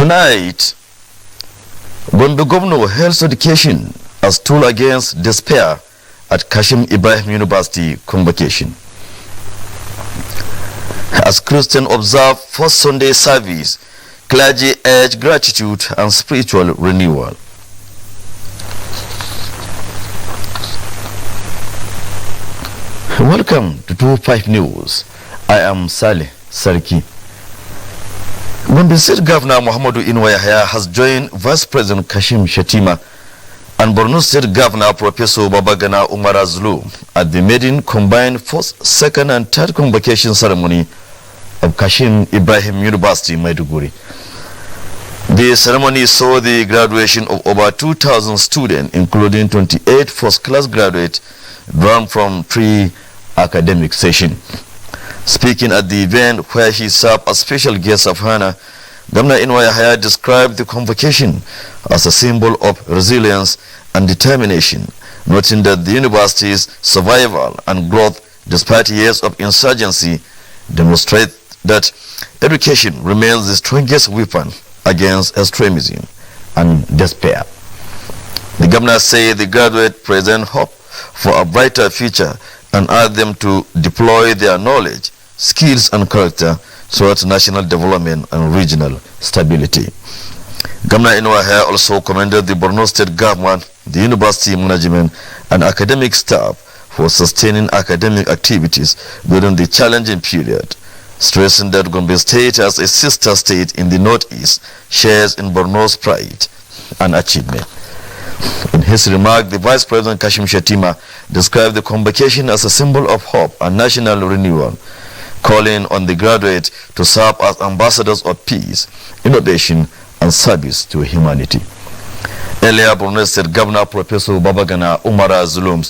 Tonight, Gombe Governor hails education as tool against despair at Kashim Ibrahim University convocation. As Christians observe first Sunday service, clergy urge gratitude and spiritual renewal. Welcome to 25 News. I am Saleh Sarki. Gombe State Governor Muhammadu Inuwa Yahya has joined Vice President Kashim Shettima and Borno State Governor Professor Babagana Umar Zulum at the maiden combined first, second and third convocation ceremony of Kashim Ibrahim University, Maiduguri. The ceremony saw the graduation of over 2,000 students, including 28 first-class graduates drawn from 3 academic sessions. Speaking at the event where he served as special guest of honor, Governor Inuwa Yahya described the convocation as a symbol of resilience and determination, noting that the university's survival and growth despite years of insurgency demonstrate that education remains the strongest weapon against extremism and despair. The governor said the graduates present hope for a brighter future and urged them to deploy their knowledge, skills and character towards national development and regional stability. Governor Inuwa Yahya also commended the Borno State government, the university management and academic staff for sustaining academic activities during the challenging period, stressing that Gombe State as a sister state in the Northeast shares in Borno's pride and achievement. In his remark, the Vice President Kashim Shettima described the convocation as a symbol of hope and national renewal, calling on the graduates to serve as ambassadors of peace, innovation, and service to humanity. Earlier, Borno State Governor Professor Babagana Umar Zulum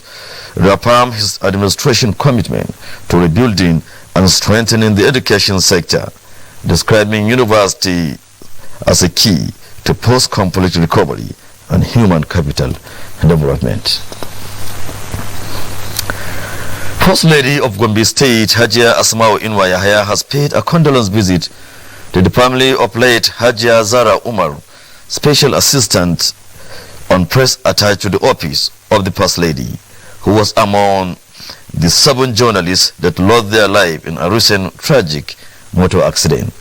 reaffirmed his administration commitment to rebuilding and strengthening the education sector, describing university as a key to post-conflict recovery and human capital development. First Lady of Gombe State, Hajia Asmao Inuwa Yahya, has paid a condolence visit to the family of late Hajia Zara Umar, Special Assistant on Press attached to the office of the First Lady, who was among the 7 journalists that lost their life in a recent tragic motor accident.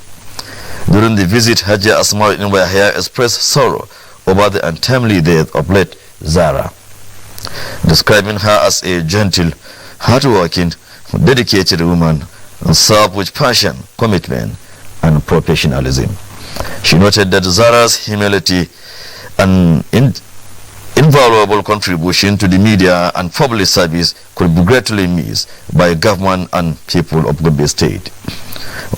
During the visit, Hajia Asmao Inuwa Yahya expressed sorrow over the untimely death of late Zara, describing her as a gentle, hardworking, dedicated woman and served with passion, commitment, and professionalism. She noted that Zara's humility and invaluable contribution to the media and public service could be greatly missed by government and people of Gombe State.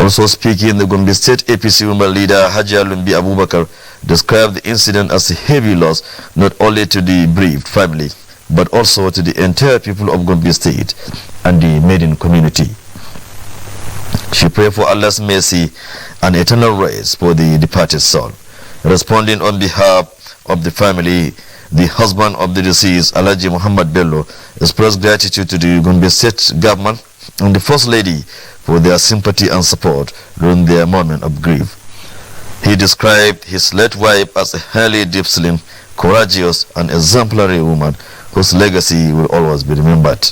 Also speaking, the Gombe State APC women leader Hajia Lumbi Abubakar described the incident as a heavy loss not only to the bereaved family but also to the entire people of Gombe State and the maiden community. She prayed for Allah's mercy and eternal rest for the departed soul. Responding on behalf of the family, the husband of the deceased, Alhaji Muhammad Bello, expressed gratitude to the Gombe State government and the First Lady for their sympathy and support during their moment of grief. He described his late wife as a highly disciplined, courageous and exemplary woman whose legacy will always be remembered.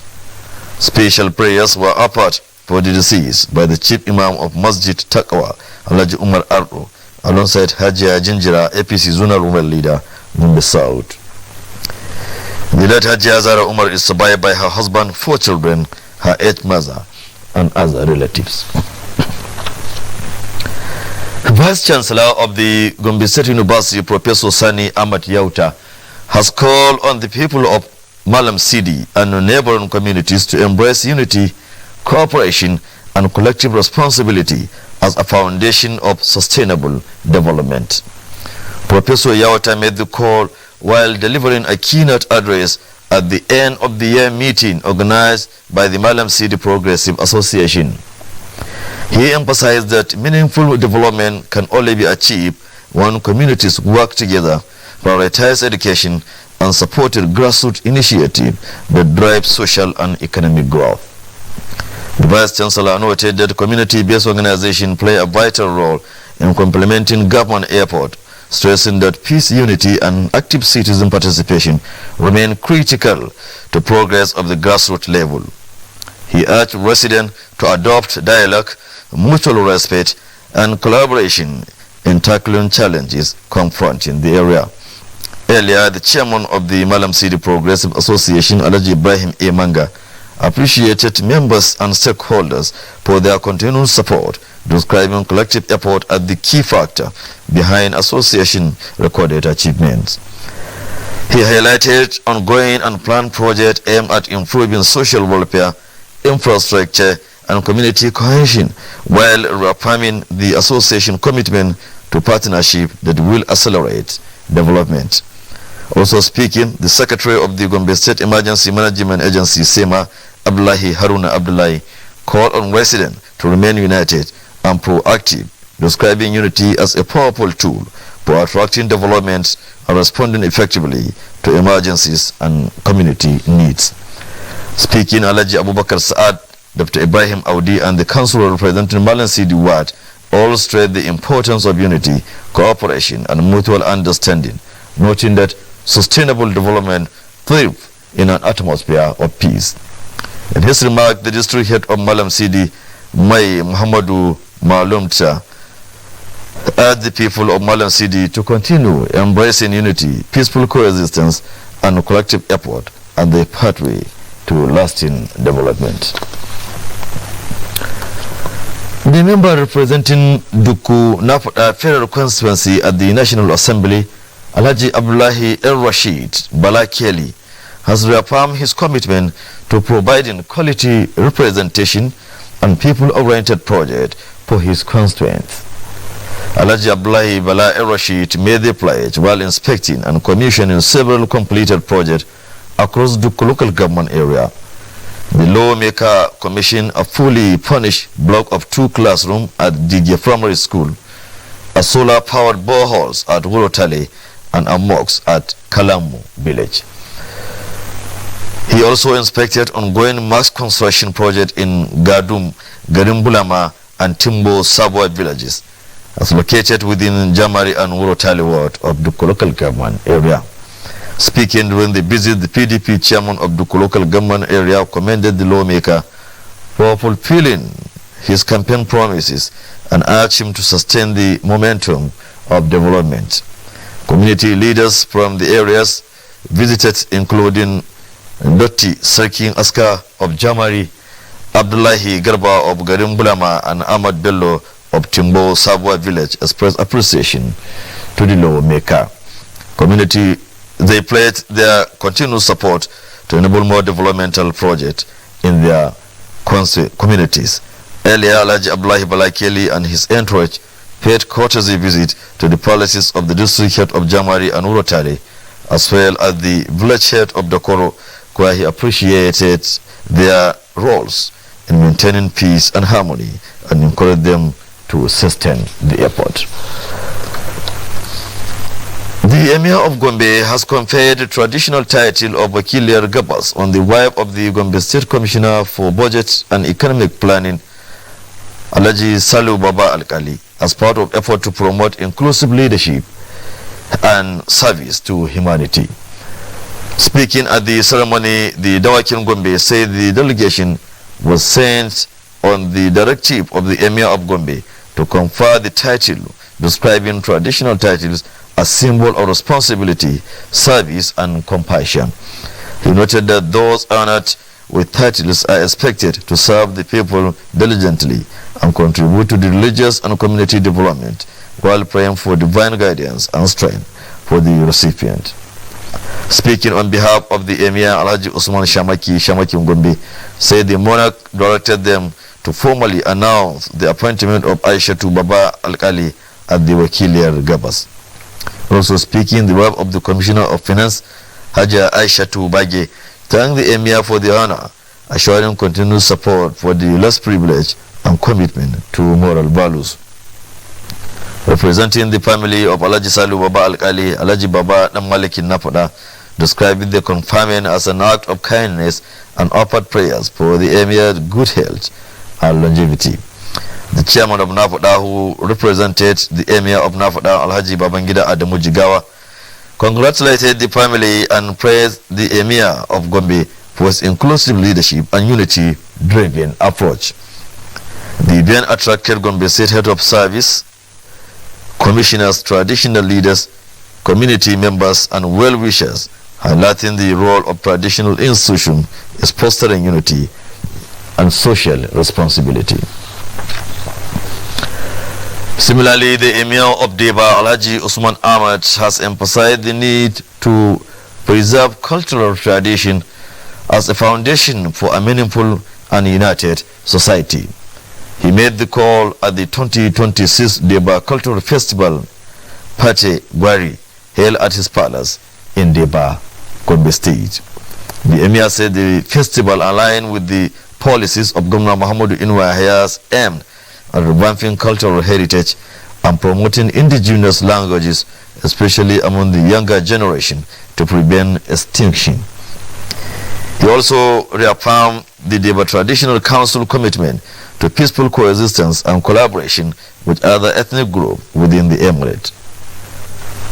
Special prayers were offered for the deceased by the Chief Imam of Masjid Taqwa, Alhaji Umar Ardo, alongside Hajia Jinjira, APC Zonal Women Leader, Gombe South. The late Hajia Zara Umar is survived by her husband, 4 children, her 8th mother, and other relatives. Vice Chancellor of the Gombe State University, Professor Sani Ahmad Yauta, has called on the people of Malam Sidi and neighboring communities to embrace unity, cooperation, and collective responsibility as a foundation of sustainable development. Professor Yauta made the call while delivering a keynote address at the end of the year meeting organized by the Malam Sidi Progressive Association. He emphasized that meaningful development can only be achieved when communities work together, prioritize education, and support grassroots initiatives that drive social and economic growth. The Vice Chancellor noted that community-based organizations play a vital role in complementing government airport, stressing that peace, unity, and active citizen participation remain critical to progress of the grassroots level. He urged residents to adopt dialogue, mutual respect, and collaboration in tackling challenges confronting the area. Earlier, the chairman of the Malam City Progressive Association, Alhaji Ibrahim A. Manga, appreciated members and stakeholders for their continued support, describing collective effort as the key factor behind association recorded achievements. He highlighted ongoing and planned projects aimed at improving social welfare, infrastructure, and community cohesion, while reaffirming the association commitment to partnership that will accelerate development. Also speaking, the Secretary of the Gombe State Emergency Management Agency, SEMA, Abdullahi Haruna Abdullahi, called on residents to remain united and proactive, describing unity as a powerful tool for attracting development and responding effectively to emergencies and community needs. Speaking, Alhaji Abubakar Saad, Dr. Ibrahim Audi, and the council representing Malam City Ward all stressed the importance of unity, cooperation, and mutual understanding, noting that sustainable development thrives in an atmosphere of peace. In his remark, the district head of Malam City, Mai Muhammadu Malumta, urged the people of Malam City to continue embracing unity, peaceful coexistence, and collective effort as the pathway to lasting development. The member representing Duku Nafuda Federal Constituency at the National Assembly, Alhaji Abdullahi El-Rashid Balakeli, has reaffirmed his commitment to providing quality representation and people-oriented projects for his constituents. Alhaji Abdullahi Bala El-Rashid made the pledge while inspecting and commissioning several completed projects across Duku local government area. The lawmaker commissioned a fully furnished block of 2 classrooms at Digia Primary School, a solar-powered boreholes at Wurotale, and a mosque at Kalamu village. He also inspected ongoing mass construction project in Gadum, Garimbulama, and Timbo Sabwa villages, as located within Jamari and Wurotale ward of Duku local government area. Speaking during the visit, the PDP chairman of Duku local government area commended the lawmaker for fulfilling his campaign promises and urged him to sustain the momentum of development. Community leaders from the areas visited, including Dotti Sarkin Aska of Jamari, Abdullahi Garba of Garimbulama, and Ahmad Bello of Timbo Sabwa village, expressed appreciation to the lawmaker. They pledged their continued support to enable more developmental projects in their communities. Earlier, Alhaji Abdullahi Balakeli and his entourage paid courtesy visit to the palaces of the district head of Jamari and Urotali, as well as the village head of Dokoro, where he appreciated their roles in maintaining peace and harmony and encouraged them to sustain the effort. The Emir of Gombe has conferred the traditional title of Wakiliyar Gabas on the wife of the Gombe State Commissioner for Budget and Economic Planning, Alhaji Salu Baba Alkali, as part of effort to promote inclusive leadership and service to humanity. Speaking at the ceremony, the Dawakin Gombe said the delegation was sent on the directive of the Emir of Gombe to confer the title, describing traditional titles a symbol of responsibility, service, and compassion. He noted that those honored with titles are expected to serve the people diligently and contribute to the religious and community development, while praying for divine guidance and strength for the recipient. Speaking on behalf of the Emir, Alhaji Usman Shamaki Ngombe said the monarch directed them to formally announce the appointment of Aisha Baba Alkali at the Wakiliyar Gabas. Also speaking, the wife of the Commissioner of Finance, Haja Aisha Bage, thanked the Emir for the honor, assuring continued support for the less privileged and commitment to moral values. Representing the family of Alhaji Salu Baba Alkali, Alhaji Baba Namaliki Napoda described the confinement as an act of kindness and offered prayers for the Emir's good health and longevity. The chairman of Nafuda, who represented the emir of Nafuda, Alhaji Babangida Adamu Jigawa, congratulated the family and praised the emir of Gombe for his inclusive leadership and unity-driven approach. The event attracted Gombe State Head of Service, commissioners, traditional leaders, community members, and well-wishers, highlighting the role of traditional institutions in fostering unity and social responsibility. Similarly, the Emir of Deba, Alhaji Usman Ahmad, has emphasized the need to preserve cultural tradition as a foundation for a meaningful and united society. He made the call at the 2026 Deba Cultural Festival, Pate Gwari, held at his palace in Deba, Gombe State. The Emir said the festival aligned with the policies of Governor Muhammadu Inuwaya's aim at revamping cultural heritage and promoting indigenous languages, especially among the younger generation, to prevent extinction. He also reaffirmed the Deba Traditional Council commitment to peaceful coexistence and collaboration with other ethnic groups within the emirate.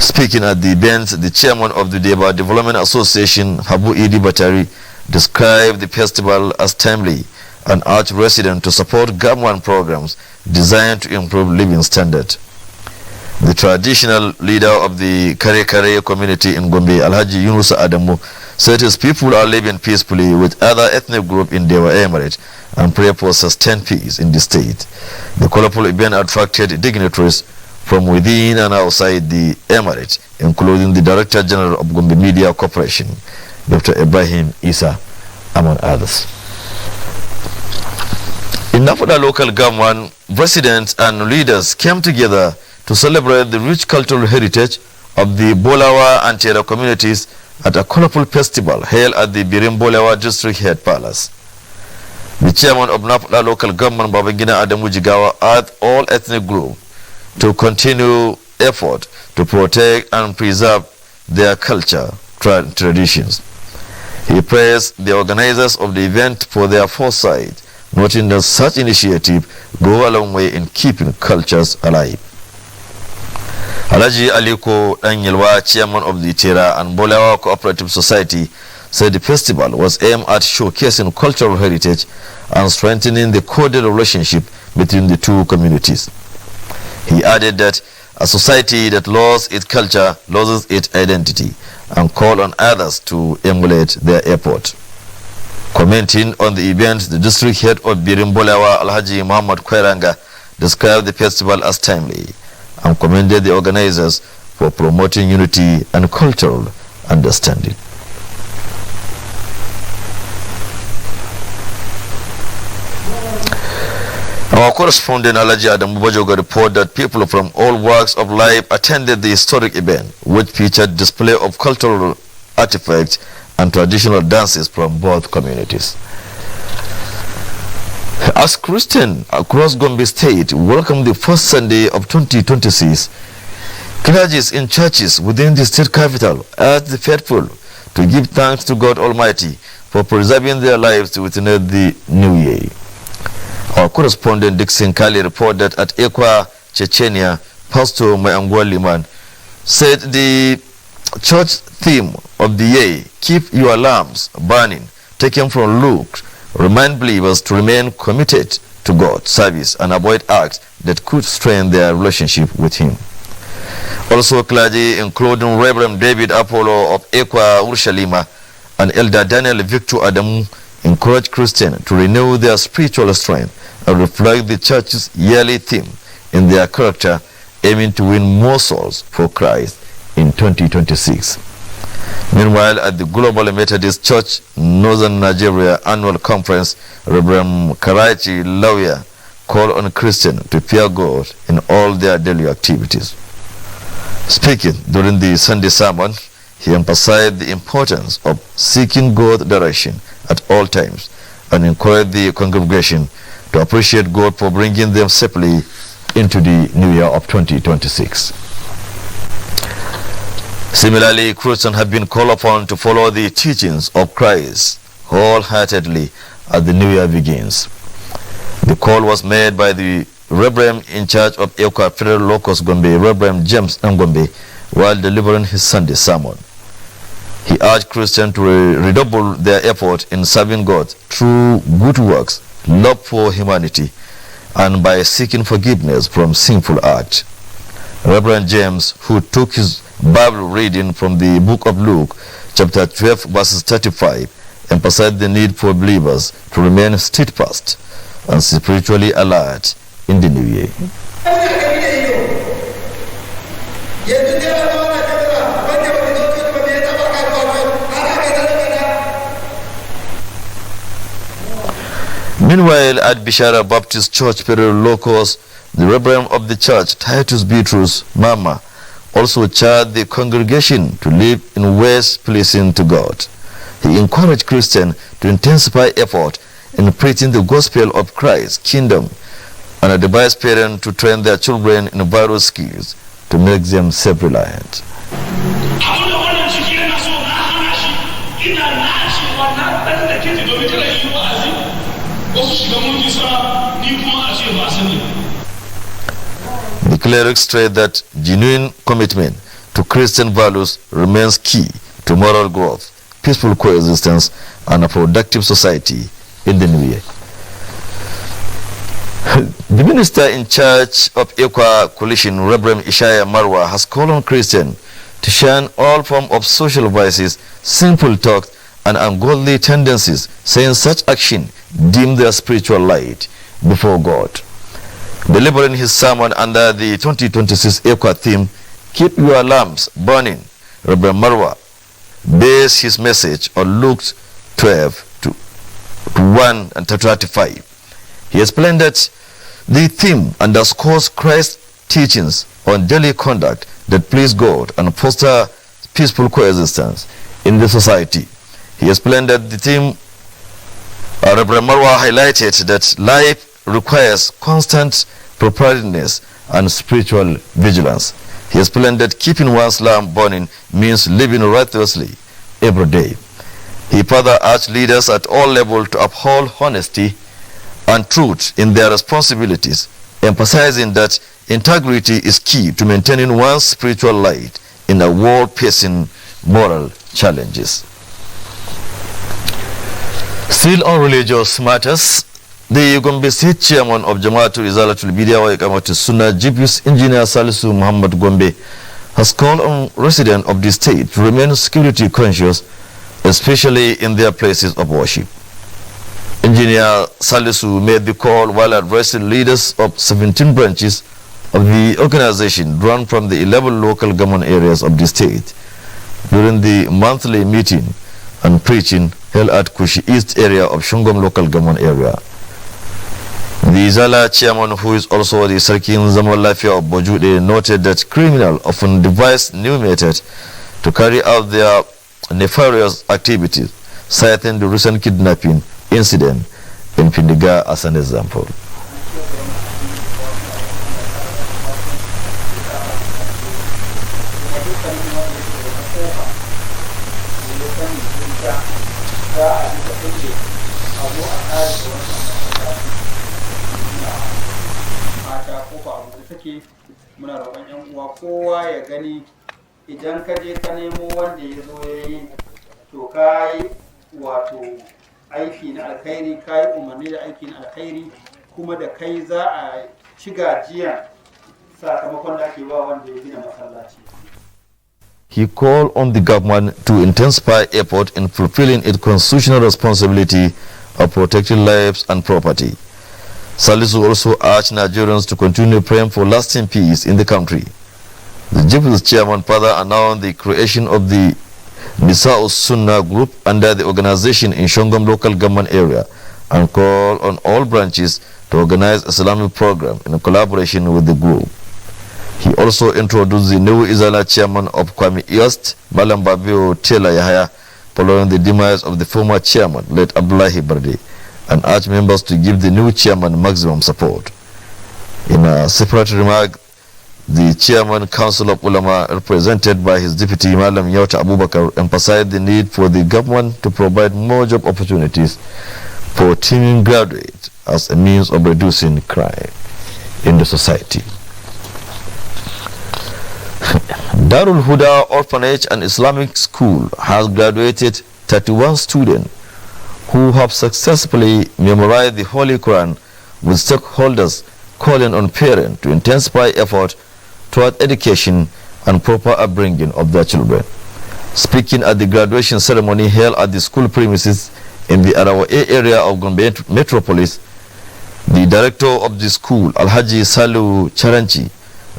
Speaking at the event, the chairman of the Deba Development Association, Habu Idi Batari, described the festival as timely and urged residents to support government programs designed to improve living standards. The traditional leader of the Kare Kare community in Gombe, Alhaji Yunus Adamu, said his people are living peacefully with other ethnic groups in Deba Emirate and pray for sustained peace in the state. The colorful event attracted dignitaries from within and outside the emirate, including the Director General of Gombe Media Corporation, Dr. Ibrahim Isa, among others. In Nafuda local government, residents and leaders came together to celebrate the rich cultural heritage of the Bolawa and Tera communities at a colorful festival held at the Birim Bolawa District Head Palace. The chairman of Nafuda local government, Babangida Adamu Jigawa, urged all ethnic groups to continue effort to protect and preserve their culture traditions. He praised the organizers of the event for their foresight, noting that such initiatives go a long way in keeping cultures alive. Alhaji Aliko Danyelwa, chairman of the Tera and Bolawa Cooperative Society, said the festival was aimed at showcasing cultural heritage and strengthening the coded relationship between the two communities. He added that a society that lost its culture loses its identity and called on others to emulate their effort. Commenting on the event, the district head of Birim Bolawa, Alhaji Muhammad Kweranga, described the festival as timely and commended the organizers for promoting unity and cultural understanding. Our correspondent Alhaji Adamu Bajoga reported that people from all walks of life attended the historic event, which featured display of cultural artifacts and traditional dances from both communities. As Christians across Gombe State welcome the first Sunday of 2026, clergies in churches within the state capital urge the faithful to give thanks to God Almighty for preserving their lives to witness the new year. Our correspondent Dixon Kali reported at Ekwa, Chechnya, Pastor Mayangwa Liman said the church theme of the year, "Keep Your Lamps Burning," taken from Luke, remind believers to remain committed to God's service and avoid acts that could strain their relationship with Him. Also clergy, including Reverend David Apollo of Ekwa Urshalima and Elder Daniel Victor Adamu, encourage Christians to renew their spiritual strength and reflect the church's yearly theme in their character, aiming to win more souls for Christ in 2026. Meanwhile, at the Global Methodist Church Northern Nigeria Annual Conference, Reverend Karachi Lawyer called on Christians to fear God in all their daily activities. Speaking during the Sunday sermon, he emphasized the importance of seeking God's direction at all times and encouraged the congregation to appreciate God for bringing them safely into the new year of 2026. Similarly, Christians have been called upon to follow the teachings of Christ wholeheartedly as the new year begins. The call was made by the Reverend in charge of Eka Federal Locus Gombe, Reverend James Ngombe, while delivering his Sunday sermon. He urged Christians to redouble their effort in serving God through good works, love for humanity, and by seeking forgiveness from sinful acts. Reverend James, who took his Bible reading from the book of Luke, chapter 12, verses 35, emphasized the need for believers to remain steadfast and spiritually alert in the new year. Meanwhile, at Bishara Baptist Church, Federal Locus, the Reverend of the church, Titus Bitrus Mama, also charged the congregation to live in ways pleasing to God. He encouraged Christians to intensify effort in preaching the gospel of Christ's kingdom and advised parents to train their children in various skills to make them self-reliant. The clerics stressed that genuine commitment to Christian values remains key to moral growth, peaceful coexistence, and a productive society in the new year. The minister in charge of Equa Coalition, Reverend Ishaya Marwa, has called on Christians to shun all forms of social vices, sinful talk, and ungodly tendencies, saying such action dim their spiritual light before God. Delivering his sermon under the 2026 Equa theme, Keep Your Lamps Burning, Reverend Marwa based his message on Luke 12 to 1 and 35. He explained that the theme underscores Christ's teachings on daily conduct that please God and foster peaceful coexistence in the society. He explained that the theme, Reverend Marwa highlighted that life requires constant preparedness and spiritual vigilance. He explained that keeping one's lamp burning means living righteously every day. He further urged leaders at all levels to uphold honesty and truth in their responsibilities, emphasizing that integrity is key to maintaining one's spiritual light in a world facing moral challenges. Still on religious matters, the Gombe State Chairman of Jamaatul Izalatul Bidya wa Iqamatus Sunnah, Jibius Engineer Salisu Muhammad Gombe, has called on residents of the state to remain security conscious, especially in their places of worship. Engineer Salisu made the call while addressing leaders of 17 branches of the organization drawn from the 11 local government areas of the state during the monthly meeting and preaching held at Kushi East area of Shungom local government area. The Izala chairman, who is also the Sarkin Zaman Lafia of Bojude, noted that criminals often devise new methods to carry out their nefarious activities, citing the recent kidnapping incident in Pindiga as an example. Muna roƙon yan uwa kowa ya gani idan ka je ka nemo wanda ya zo ya yi to kai wato aiki na alkhairi, kai umarni da aikin alkhairi, kuma da kai za a ci gajiya sakamakon da ake ba wanda ya gina masallaci. He called on the government to intensify effort in fulfilling its constitutional responsibility of protecting lives and property. Salisu also urged Nigerians to continue praying for lasting peace in the country. The Jibus chairman further announced the creation of the Nisa'us Sunnah group under the organization in Shongom local government area and called on all branches to organize Islamic program in collaboration with the group. He also introduced the new Izala chairman of Kwame East, Malam Babio Taylor Yahaya, following the demise of the former chairman, late Abdullahi Barde, and urged members to give the new chairman maximum support. In a separate remark, the chairman Council of Ulama, represented by his deputy Malam Yauta Abubakar, emphasized the need for the government to provide more job opportunities for teaming graduates as a means of reducing crime. in the society. Darul Huda Orphanage and Islamic School has graduated 31 students who have successfully memorized the Holy Quran, with stakeholders calling on parents to intensify effort toward education and proper upbringing of their children. Speaking at the graduation ceremony held at the school premises in the Arawa area of Gombe Metropolis, the director of the school, Alhaji Salu Charanchi,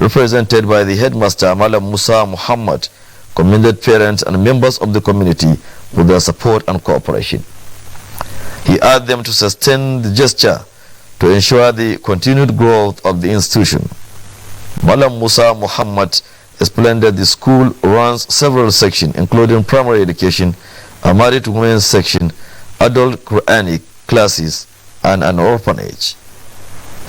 represented by the headmaster Malam Musa Muhammad, commended parents and members of the community for their support and cooperation. He urged them to sustain the gesture to ensure the continued growth of the institution. Malam Musa Muhammad explained that the school runs several sections, including primary education, a married women's section, adult Quranic classes, and an orphanage.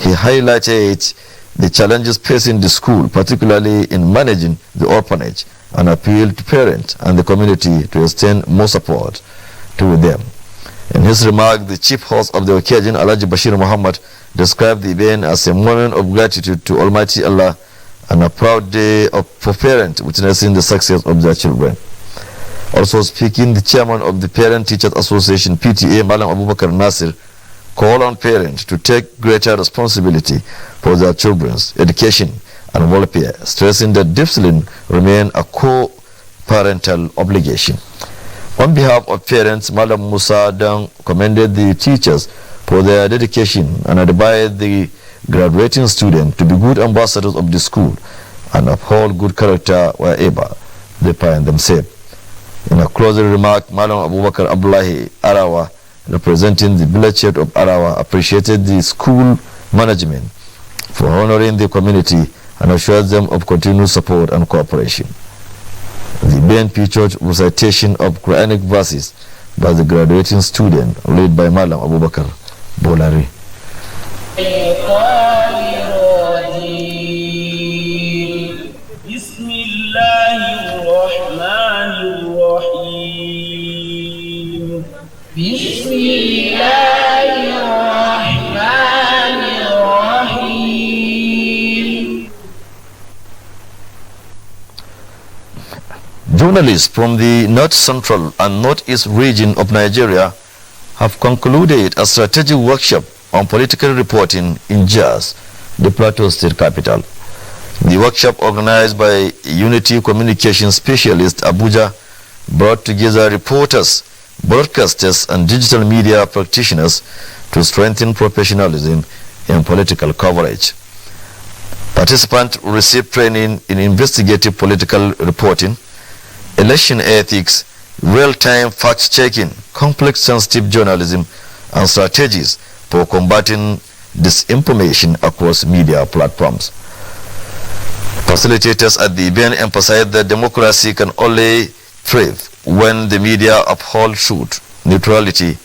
He highlighted the challenges facing the school, particularly in managing the orphanage, and appealed to parents and the community to extend more support to them. In his remark, the chief host of the occasion, Alhaji Bashir Muhammad, described the event as a moment of gratitude to Almighty Allah and a proud day for parents witnessing the success of their children. Also speaking, the chairman of the Parent Teachers Association, PTA, Malam Abubakar Nasir, called on parents to take greater responsibility for their children's education and welfare, stressing that discipline remains a core parental obligation. On behalf of parents, Malam Musa Dang commended the teachers for their dedication and advised the graduating students to be good ambassadors of the school and uphold good character wherever they find themselves. In a closing remark, Malam Abubakar Abdullahi Arawa, representing the village head of Arawa, appreciated the school management for honoring the community and assured them of continued support and cooperation. The event featured recitation of Quranic verses by the graduating student led by Malam Abubakar Bolari. Journalists from the North Central and Northeast region of Nigeria have concluded a strategic workshop on political reporting in Jos, the Plateau State capital. The workshop, organized by Unity Communication Specialist Abuja, brought together reporters, broadcasters, and digital media practitioners to strengthen professionalism in political coverage. Participants received training in investigative political reporting, election ethics, real-time fact-checking, complex sensitive journalism, and strategies for combating disinformation across media platforms. Facilitators at the event emphasized that democracy can only thrive when the media uphold truth, neutrality,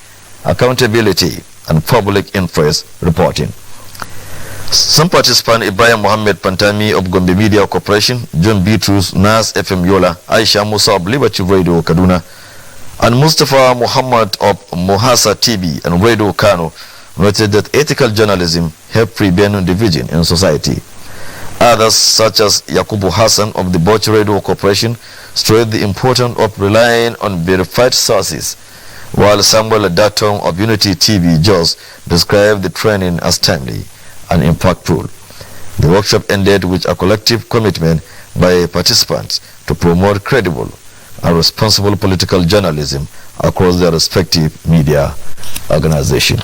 accountability, and public interest reporting. Some participants, Ibrahim Mohammed Pantami of Gombe Media Corporation, John Bitrus, Nas FM Yola, Aisha Musa of Liberty Radio Kaduna, and Mustafa Muhammad of Mohasa TV and Radio Kano, noted that ethical journalism helps prevent division in society. Others, such as Yakubu Hassan of the Boch Radio Corporation, stressed the importance of relying on verified sources, while Samuel Daton of Unity TV Jos described the training as timely and impactful. The workshop ended with a collective commitment by participants to promote credible and responsible political journalism across their respective media organizations.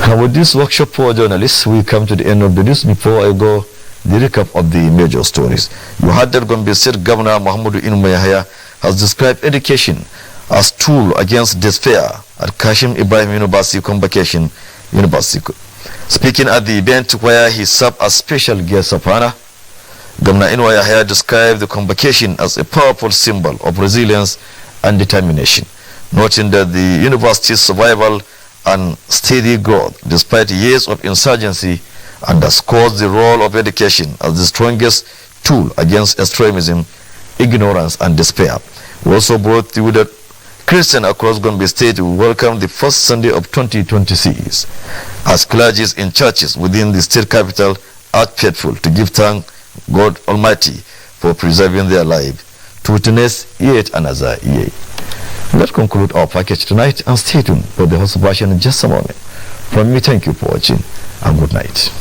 And with this workshop for journalists, we come to the end of the news. Before I go, the recap of the major stories. You heard that Gombe State Governor Muhammadu Yahya has described education as tool against despair at Kashim Ibrahim University Convocation University. Speaking at the event where he served as special guest of honor, Governor Yahya described the convocation as a powerful symbol of resilience and determination, noting that the university's survival and steady growth despite years of insurgency underscores the role of education as the strongest tool against extremism, ignorance, and despair. We also brought through that Christians across Gombe State will welcome the first Sunday of 2026 as clergies in churches within the state capital are faithful to give thanks God Almighty for preserving their life to witness yet another year. Let's conclude our package tonight and stay tuned for the host version in just a moment. From me, thank you for watching and good night.